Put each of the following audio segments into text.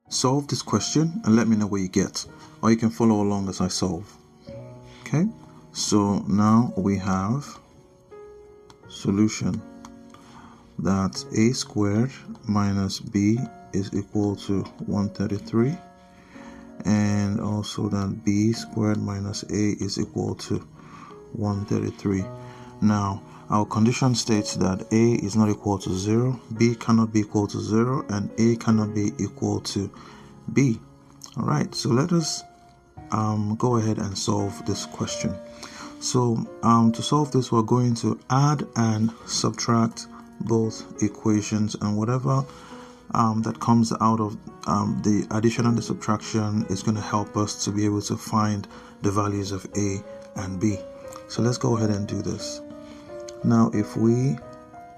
solve this question and let me know what you get, or you can follow along as I solve. Okay, so now we have solution that a squared minus b is equal to 133, and also that b squared minus a is equal to 133. Now our condition states that a is not equal to 0, b cannot be equal to 0, and a cannot be equal to b. Alright, so let us go ahead and solve this question. So to solve this, we're going to add and subtract both equations, and whatever that comes out of the addition and the subtraction is going to help us to be able to find the values of a and b. So let's go ahead and do this. Now if we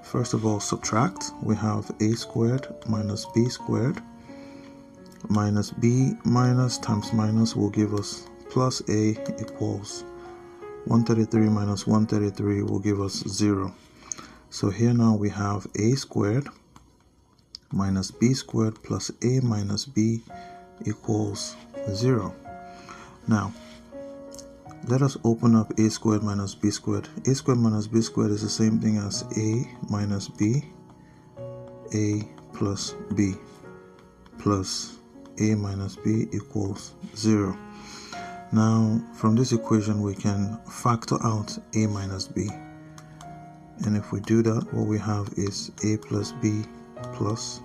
first of all subtract, we have a squared minus b squared minus b minus times minus will give us plus a equals 133 minus 133 will give us 0. So here now we have a squared minus b squared plus a minus b equals 0. Now let us open up a squared minus b squared. A squared minus b squared is the same thing as a minus b, a plus b, plus a minus b equals 0. Now from this equation we can factor out a minus b, and if we do that, what we have is a plus b plus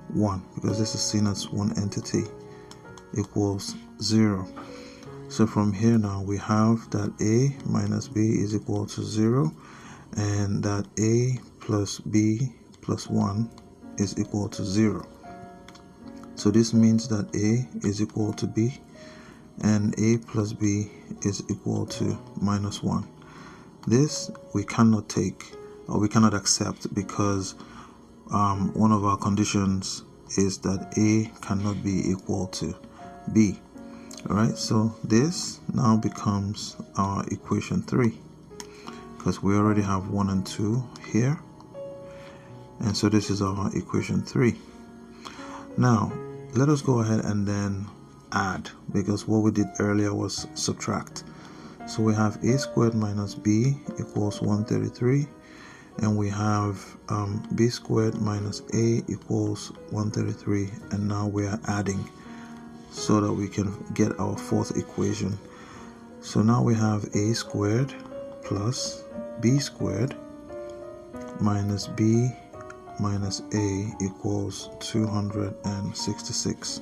1, because this is seen as one entity, equals 0. So from here now we have that a minus b is equal to 0, and that a plus b plus 1 is equal to 0. So this means that a is equal to b, and a plus b is equal to minus 1. This we cannot take, or we cannot accept, because one of our conditions is that a cannot be equal to b. Alright, so this now becomes our equation 3, because we already have 1 and 2 here, and so this is our equation 3. Now let us go ahead and then add, because what we did earlier was subtract. So we have a squared minus b equals 133, and we have b squared minus a equals 133, and now we are adding so that we can get our fourth equation. So now we have a squared plus b squared minus b minus a equals 266.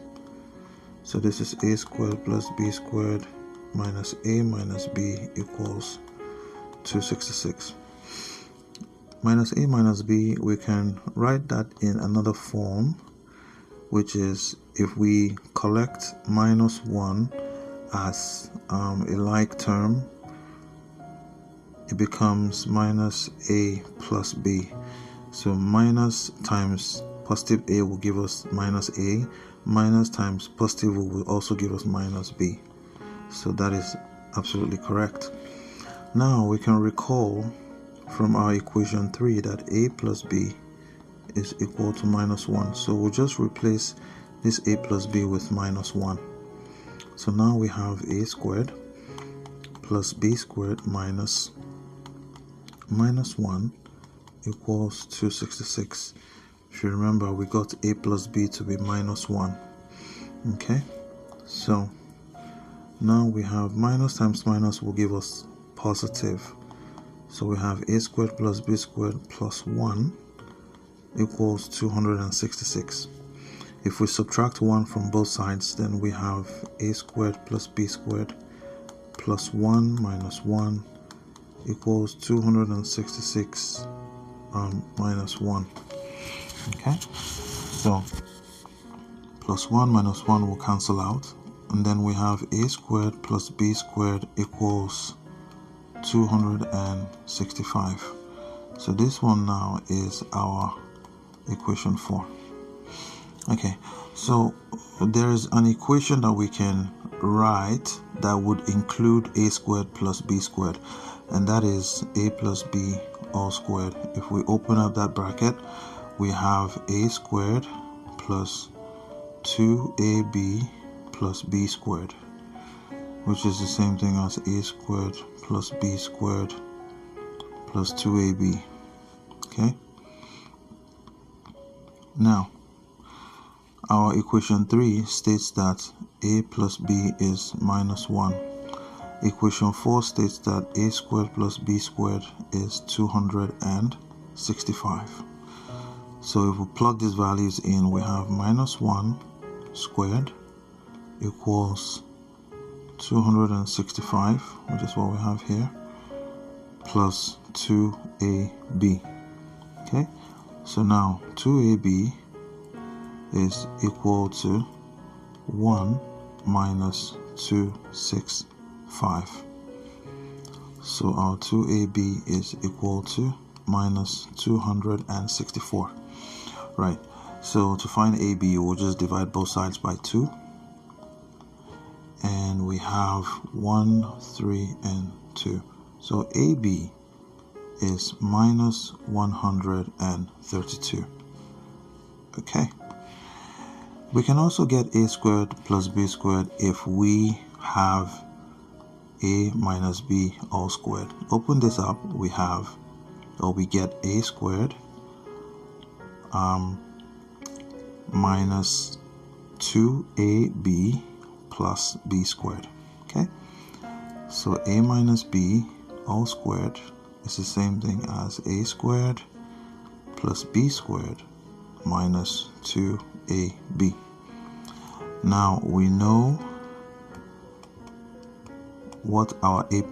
So this is a squared plus b squared minus a minus b equals 266. Minus a minus b, we can write that in another form, which is if we collect minus 1 as a like term, it becomes minus a plus b. So minus times positive a will give us minus a, minus times positive will also give us minus b. So that is absolutely correct. Now we can recall from our equation 3 that a plus b is equal to minus 1. So we'll just replace this a plus b with minus 1. So now we have a squared plus b squared minus 1 equals 266. If you remember, we got a plus b to be minus 1. Okay, so now we have minus times minus will give us positive. So we have a squared plus b squared plus 1 equals 266. If we subtract 1 from both sides, then we have a squared plus b squared plus 1 minus 1 equals 266 minus 1. Okay, so plus 1 minus 1 will cancel out, and then we have a squared plus b squared equals 265. So this one now is our equation 4. Okay, so there is an equation that we can write that would include a squared plus b squared, and that is a plus b all squared. If we open up that bracket, we have a squared plus 2ab plus b squared, which is the same thing as a squared plus b squared plus 2ab. Okay, now our equation 3 states that a plus b is minus 1. Equation 4 states that a squared plus b squared is 265. So if we plug these values in, we have minus 1 squared equals 265, which is what we have here, plus 2ab. Okay, so now 2ab is equal to 1 minus 265. So our 2ab is equal to minus 264. Right, so to find AB, we'll just divide both sides by 2. And we have 1, 3, and 2. So AB is minus 132. Okay. We can also get a squared plus b squared if we have a minus b all squared. Open this up, we get a squared minus 2ab plus b squared. Okay, so a minus b all squared is the same thing as a squared plus b squared minus 2ab. Now we know what our a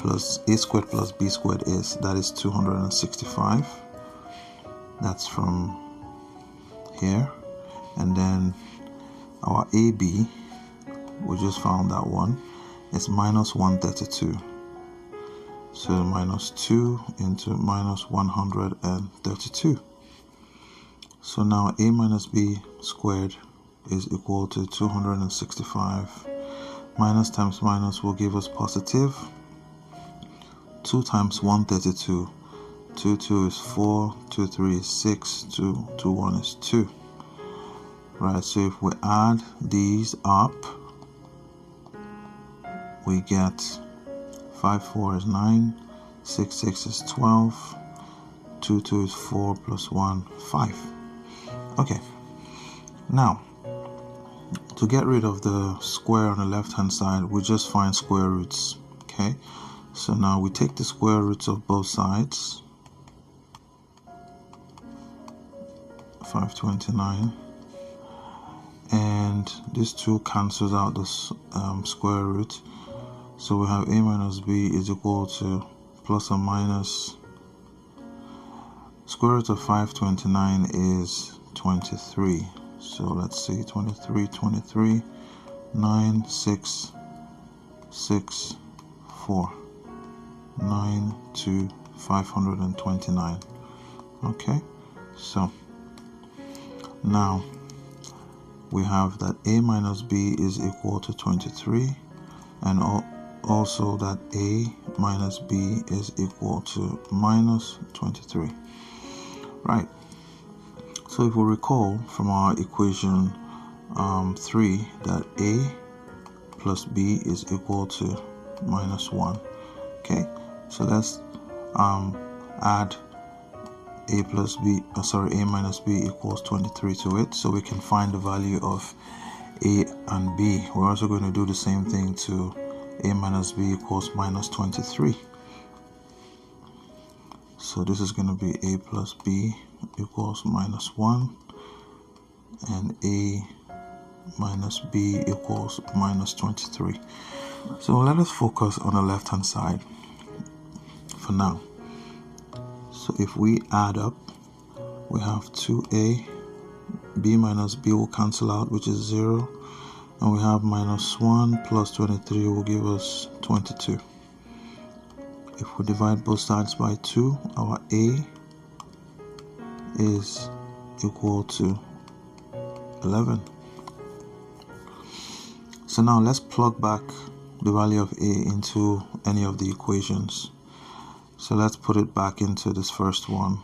squared plus b squared is. That is 265. That's from here. And then our AB, we just found that one, is minus 132. So minus 2 into minus 132. So now a minus b squared is equal to 265. Minus times minus will give us positive. 2 times 132. 2, 2 is 4, 2, 3 is 6, 2, 2, 1 is 2. Right, so if we add these up, we get 5, 4 is 9, 6, 6 is 12, 2, 2 is 4 plus 1, 5. Okay, now to get rid of the square on the left hand side, we just find square roots. Okay, so now we take the square roots of both sides. 529, and this 2 cancels out the square root, so we have a minus b is equal to plus or minus square root of 529 is 23. So let's see, 23, 23, 9, 6, 6, 4, 9, 2, 529. Okay, so now we have that a minus b is equal to 23, and also that a minus b is equal to minus 23. Right, so if we recall from our equation 3 that a plus b is equal to minus 1. Okay, so let's add a minus b equals 23 to it, so we can find the value of a and b. We're also going to do the same thing to a minus b equals minus 23. So this is going to be a plus b equals minus 1, and a minus b equals minus 23. So let us focus on the left hand side for now. So if we add up, we have 2a, b minus b will cancel out, which is 0, and we have minus 1 plus 23 will give us 22. If we divide both sides by 2, our a is equal to 11. So now let's plug back the value of a into any of the equations. So let's put it back into this first one.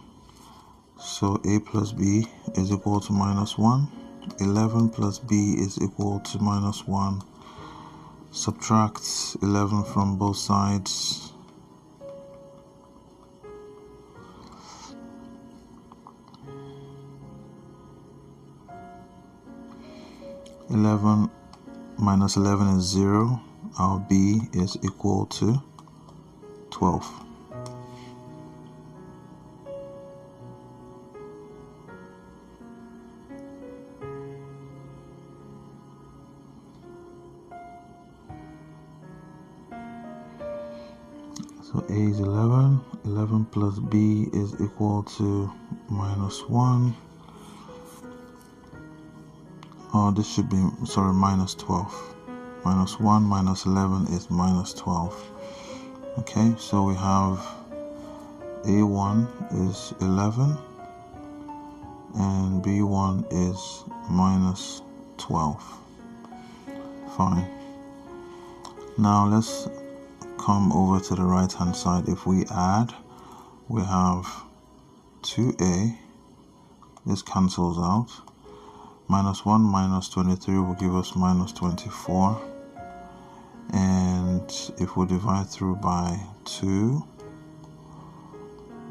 So a plus b is equal to minus 1. 11 plus b is equal to minus 1. Subtract 11 from both sides. Minus 11 is 0. Our b is equal to 12. So a is 11. 11 plus b is equal to minus 1. Oh, this should be, sorry, minus 12. Minus 1 minus 11 is minus 12. Okay, so we have a1 is 11 and b1 is minus 12. Fine. Now let's come over to the right hand side. If we add, we have 2a, this cancels out. Minus 1 minus 23 will give us minus 24. And if we divide through by 2,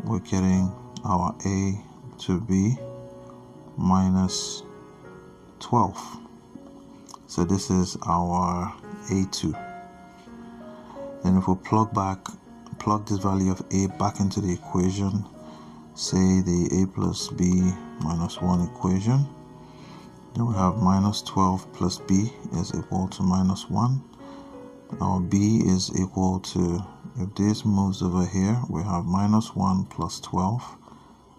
we're getting our a to be minus 12. So this is our a2. Then if we plug this value of a back into the equation, say the a plus b minus 1 equation, then we have minus 12 plus b is equal to minus 1. Our b is equal to, if this moves over here, we have minus 1 plus 12.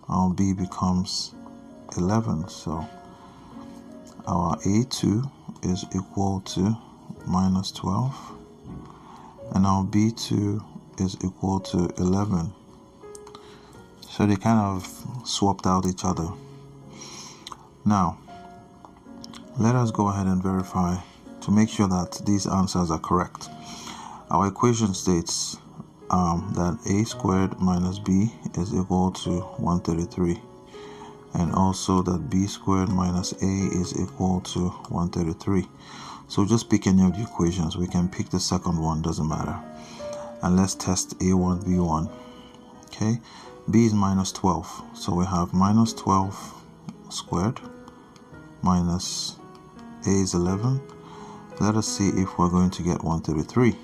Our b becomes 11. So our a2 is equal to minus 12. And our b2 is equal to 11. So they kind of swapped out each other. Now, let us go ahead and verify to make sure that these answers are correct. Our equation states that a squared minus b is equal to 133, and also that b squared minus a is equal to 133. So just pick any of the equations. We can pick the second one, doesn't matter. And let's test a1, b1. Okay, b is minus 12, so we have minus 12 squared minus a is 11. Let us see if we're going to get 133.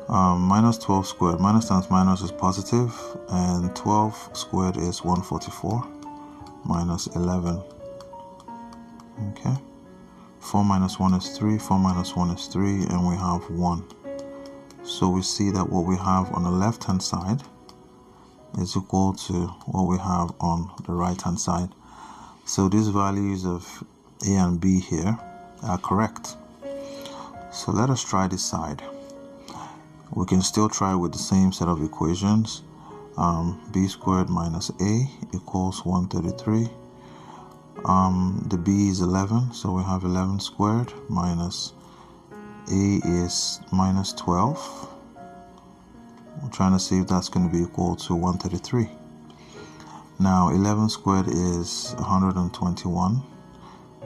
Minus 12 squared, minus times minus is positive, and 12 squared is 144 minus 11. Okay, 4 minus 1 is 3, 4 minus 1 is 3, and we have 1. So we see that what we have on the left hand side is equal to what we have on the right hand side. So these values of a and b here are correct. So let us try this side. We can still try with the same set of equations. B squared minus a equals 133. The b is 11, so we have 11 squared minus a is minus 12. We're trying to see if that's going to be equal to 133. Now 11 squared is 121.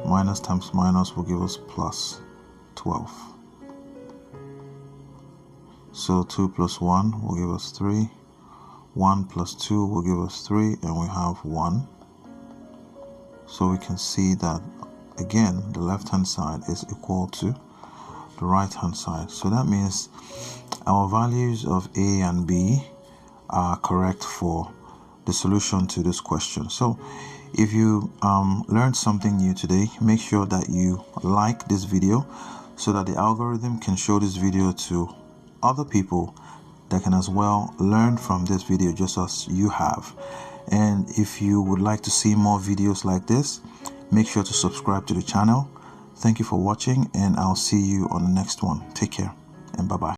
Minus times minus will give us plus 12. So 2 plus 1 will give us 3. 1 plus 2 will give us 3, and we have 1. So we can see that, again, the left hand side is equal to the right hand side. So that means our values of a and b are correct for the solution to this question. So if you learned something new today, make sure that you like this video so that the algorithm can show this video to other people that can as well learn from this video just as you have. And if you would like to see more videos like this, make sure to subscribe to the channel. Thank you for watching, and I'll see you on the next one. Take care and bye-bye.